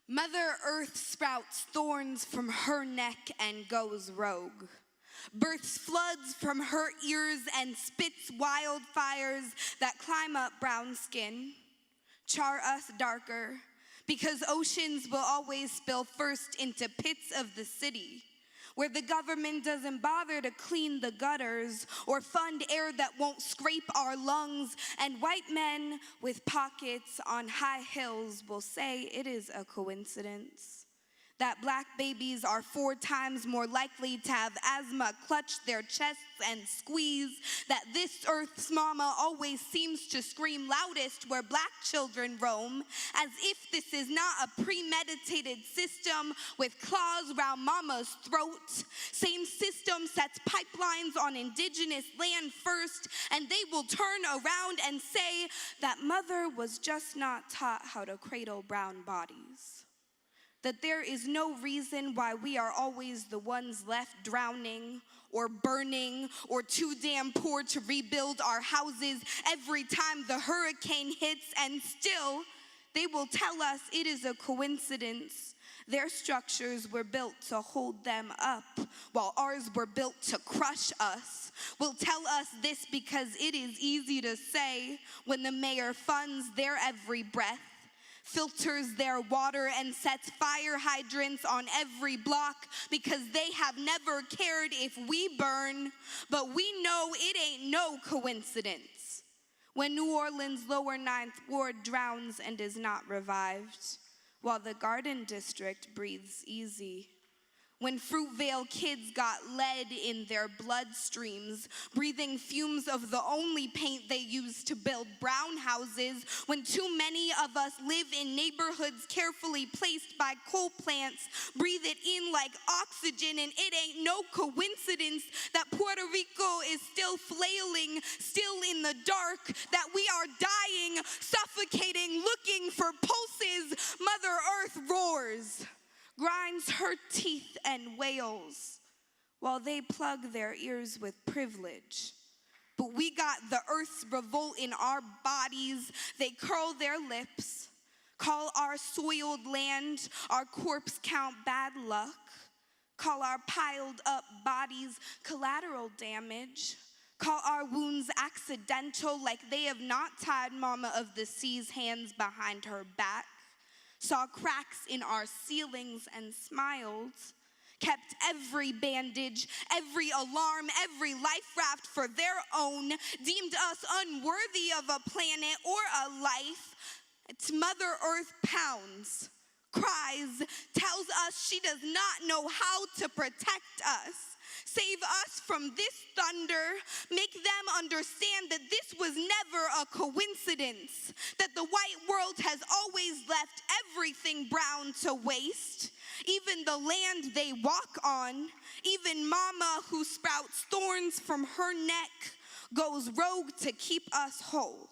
Mother Earth sprouts thorns from her neck and goes rogue. Births floods from her ears and spits wildfires that climb up brown skin, char us darker, because oceans will always spill first into pits of the city, where the government doesn't bother to clean the gutters or fund air that won't scrape our lungs, and white men with pockets on high hills will say it is a coincidence that black babies are 4 times more likely to have asthma clutch their chests and squeeze, that this earth's mama always seems to scream loudest where black children roam, as if this is not a premeditated system with claws round mama's throat. Same system sets pipelines on indigenous land first, and they will turn around and say that mother was just not taught how to cradle brown bodies. That there is no reason why we are always the ones left drowning or burning or too damn poor to rebuild our houses every time the hurricane hits, and still they will tell us it is a coincidence. Their structures were built to hold them up, while ours were built to crush us. Will tell us this because it is easy to say when the mayor funds their every breath, filters their water, and sets fire hydrants on every block because they have never cared if we burn. But we know it ain't no coincidence when New Orleans' lower 9th Ward drowns and is not revived, while the Garden District breathes easy. When Fruitvale kids got lead in their bloodstreams, breathing fumes of the only paint they use to build brown houses, when too many of us live in neighborhoods carefully placed by coal plants, breathe it in like oxygen, and it ain't no coincidence that Puerto Rico is still flailing, still in the dark, that we are dying, suffocating, looking for pulses. Mother Earth roars, grinds her teeth and wails, while they plug their ears with privilege. But we got the earth's revolt in our bodies. They curl their lips, call our soiled land, our corpse count bad luck, call our piled up bodies collateral damage, call our wounds accidental, like they have not tied Mama of the Sea's hands behind her back, saw cracks in our ceilings and smiled, kept every bandage, every alarm, every life raft for their own, deemed us unworthy of a planet or a life. It's Mother Earth pounds, cries, tells us she does not know how to protect us. Save us from this thunder. Make them understand that this was never a coincidence, that the white world has always left everything brown to waste, even the land they walk on. Even Mama, who sprouts thorns from her neck, goes rogue to keep us whole.